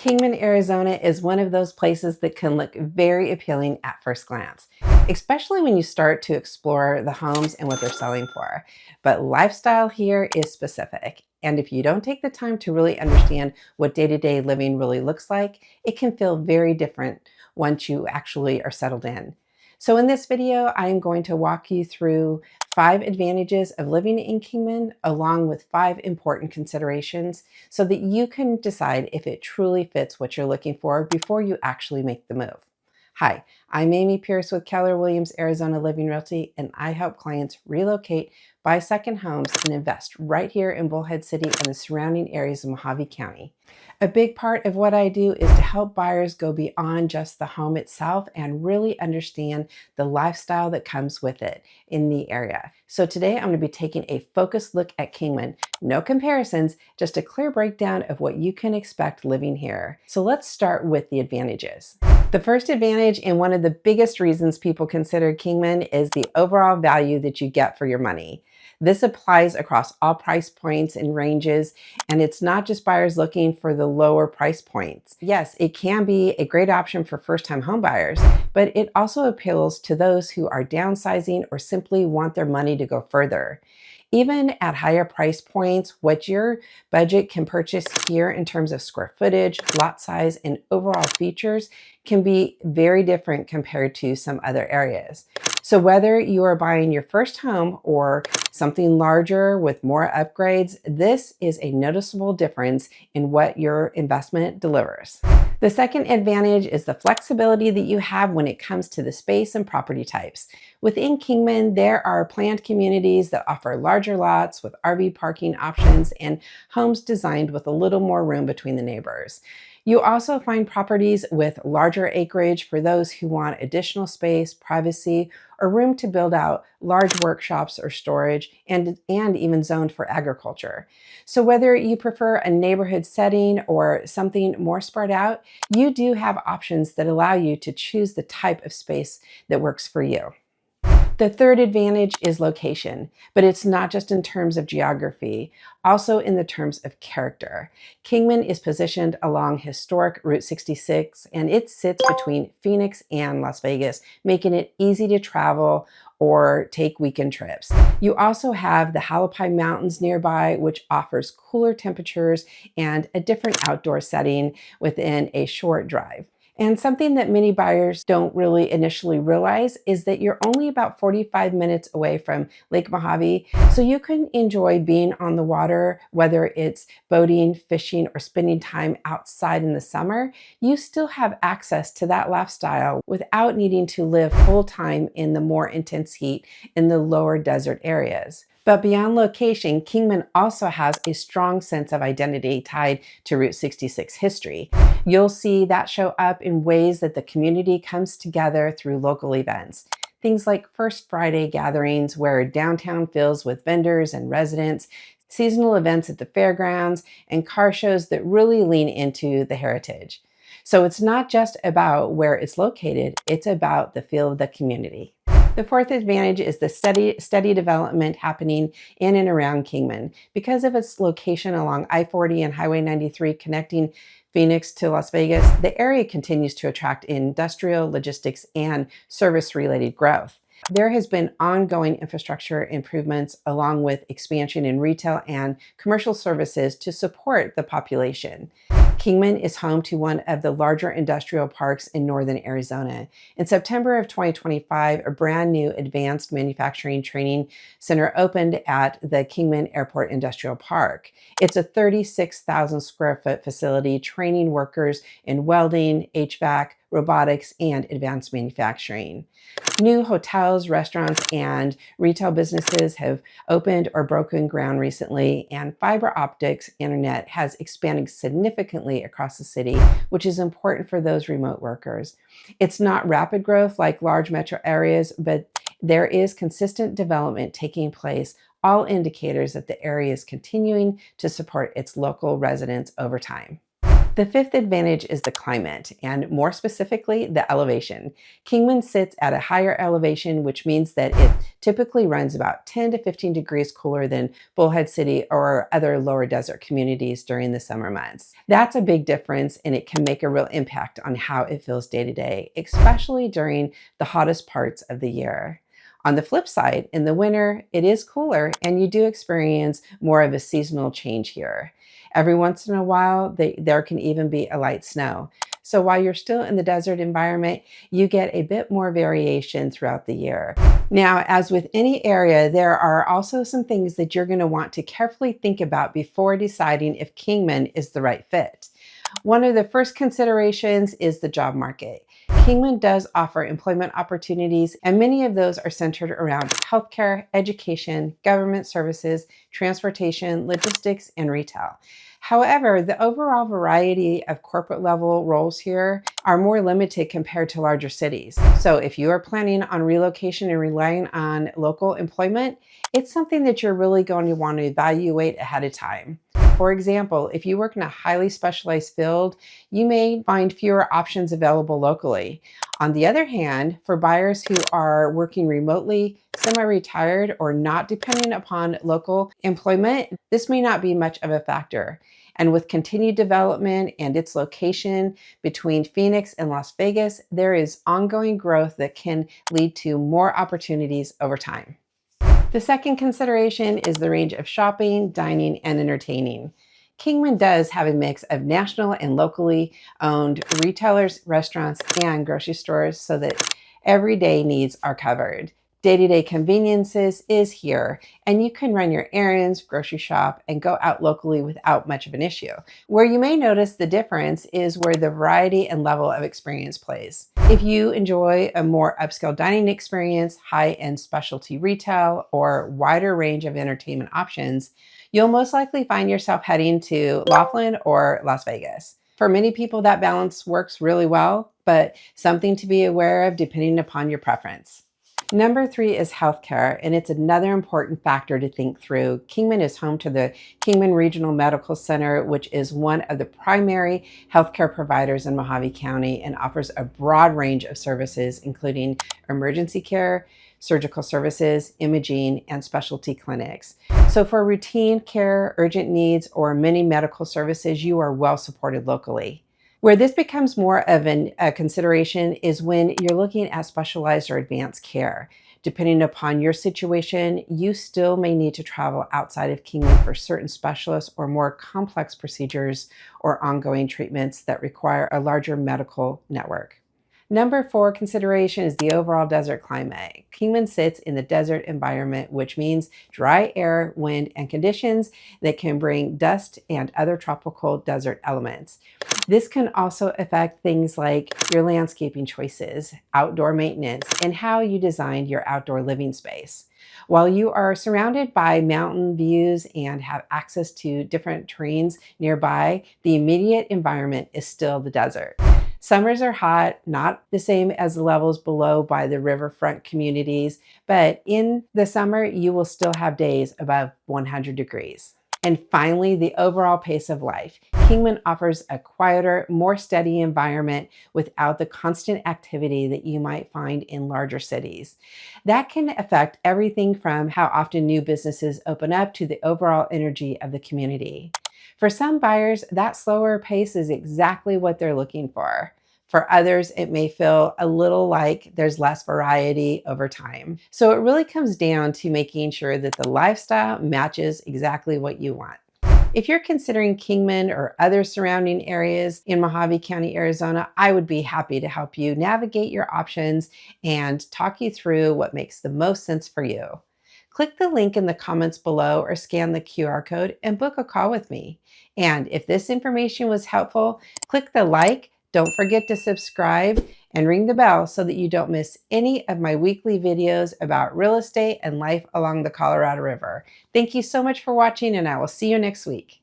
Kingman, Arizona is one of those places that can look very appealing at first glance, especially when you start to explore the homes and what they're selling for. But lifestyle here is specific. And if you don't take the time to really understand what day-to-day living really looks like, it can feel very different once you actually are settled in. So in this video, I am going to walk you through 5 advantages of living in Kingman, along with 5 important considerations so that you can decide if it truly fits what you're looking for before you actually make the move. Hi, I'm Amy Pierce with Keller Williams, Arizona Living Realty, and I help clients relocate, buy second homes, and invest right here in Bullhead City and the surrounding areas of Mohave County. A big part of what I do is to help buyers go beyond just the home itself and really understand the lifestyle that comes with it in the area. So today I'm going to be taking a focused look at Kingman. No comparisons, just a clear breakdown of what you can expect living here. So let's start with the advantages. The first advantage, and one of the biggest reasons people consider Kingman, is the overall value that you get for your money. This applies across all price points and ranges, and it's not just buyers looking for the lower price points. Yes, it can be a great option for first-time home buyers, but it also appeals to those who are downsizing or simply want their money to go further. Even at higher price points, what your budget can purchase here in terms of square footage, lot size, and overall features can be very different compared to some other areas. So whether you are buying your first home or something larger with more upgrades, this is a noticeable difference in what your investment delivers. The second advantage is the flexibility that you have when it comes to the space and property types. Within Kingman, there are planned communities that offer larger lots with RV parking options and homes designed with a little more room between the neighbors. You also find properties with larger acreage for those who want additional space, privacy, or room to build out large workshops or storage, and even zoned for agriculture. So whether you prefer a neighborhood setting or something more spread out, you do have options that allow you to choose the type of space that works for you. The third advantage is location, but it's not just in terms of geography, also in the terms of character. Kingman is positioned along historic Route 66, and it sits between Phoenix and Las Vegas, making it easy to travel or take weekend trips. You also have the Hualapai Mountains nearby, which offers cooler temperatures and a different outdoor setting within a short drive. And something that many buyers don't really initially realize is that you're only about 45 minutes away from Lake Mohave, so you can enjoy being on the water, whether it's boating, fishing, or spending time outside in the summer. You still have access to that lifestyle without needing to live full-time in the more intense heat in the lower desert areas. But beyond location, Kingman also has a strong sense of identity tied to Route 66 history. You'll see that show up in ways that the community comes together through local events. Things like First Friday gatherings where downtown fills with vendors and residents, seasonal events at the fairgrounds, and car shows that really lean into the heritage. So it's not just about where it's located, it's about the feel of the community. The fourth advantage is the steady development happening in and around Kingman. Because of its location along I-40 and Highway 93 connecting Phoenix to Las Vegas, the area continues to attract industrial, logistics, and service-related growth. There has been ongoing infrastructure improvements along with expansion in retail and commercial services to support the population. Kingman is home to one of the larger industrial parks in northern Arizona. In September of 2025, a brand new advanced manufacturing training center opened at the Kingman Airport Industrial Park. It's a 36,000 square foot facility training workers in welding, HVAC, robotics, and advanced manufacturing. New hotels, restaurants, and retail businesses have opened or broken ground recently, and fiber optics internet has expanded significantly across the city, which is important for those remote workers. It's not rapid growth like large metro areas, but there is consistent development taking place, all indicators that the area is continuing to support its local residents over time. The fifth advantage is the climate, and more specifically, the elevation. Kingman sits at a higher elevation, which means that it typically runs about 10 to 15 degrees cooler than Bullhead City or other lower desert communities during the summer months. That's a big difference, and it can make a real impact on how it feels day to day, especially during the hottest parts of the year. On the flip side, in the winter, it is cooler, and you do experience more of a seasonal change here. Every once in a while, there can even be a light snow. So while you're still in the desert environment, you get a bit more variation throughout the year. Now, as with any area, there are also some things that you're going to want to carefully think about before deciding if Kingman is the right fit. One of the first considerations is the job market. Kingman does offer employment opportunities, and many of those are centered around healthcare, education, government services, transportation, logistics, and retail. However, the overall variety of corporate level roles here are more limited compared to larger cities. So if you are planning on relocation and relying on local employment, it's something that you're really going to want to evaluate ahead of time. For example, if you work in a highly specialized field, you may find fewer options available locally. On the other hand, for buyers who are working remotely, semi-retired, or not depending upon local employment, this may not be much of a factor. And with continued development and its location between Phoenix and Las Vegas, there is ongoing growth that can lead to more opportunities over time. The second consideration is the range of shopping, dining, and entertaining. Kingman does have a mix of national and locally owned retailers, restaurants, and grocery stores so that everyday needs are covered. Day-to-day conveniences is here, and you can run your errands, grocery shop, and go out locally without much of an issue. Where you may notice the difference is where the variety and level of experience plays. If you enjoy a more upscale dining experience, high-end specialty retail, or wider range of entertainment options, you'll most likely find yourself heading to Laughlin or Las Vegas. For many people, that balance works really well, but something to be aware of depending upon your preference. Number 3 is healthcare, and it's another important factor to think through. Kingman is home to the Kingman Regional Medical Center, which is one of the primary healthcare providers in Mohave County and offers a broad range of services, including emergency care, surgical services, imaging, and specialty clinics. So for routine care, urgent needs, or many medical services, you are well supported locally. Where this becomes more of a consideration is when you're looking at specialized or advanced care. Depending upon your situation, you still may need to travel outside of Kingman for certain specialists or more complex procedures or ongoing treatments that require a larger medical network. Number 4 consideration is the overall desert climate. Kingman sits in the desert environment, which means dry air, wind, and conditions that can bring dust and other tropical desert elements. This can also affect things like your landscaping choices, outdoor maintenance, and how you design your outdoor living space. While you are surrounded by mountain views and have access to different terrains nearby, the immediate environment is still the desert. Summers are hot, not the same as the levels below by the riverfront communities, but in the summer, you will still have days above 100 degrees. And finally, the overall pace of life. Kingman offers a quieter, more steady environment without the constant activity that you might find in larger cities. That can affect everything from how often new businesses open up to the overall energy of the community. For some buyers, that slower pace is exactly what they're looking for. For others, it may feel a little like there's less variety over time. So it really comes down to making sure that the lifestyle matches exactly what you want. If you're considering Kingman or other surrounding areas in Mohave County, Arizona, I would be happy to help you navigate your options and talk you through what makes the most sense for you. Click the link in the comments below or scan the QR code and book a call with me. And if this information was helpful, click the like, don't forget to subscribe, and ring the bell so that you don't miss any of my weekly videos about real estate and life along the Colorado River. Thank you so much for watching, and I will see you next week.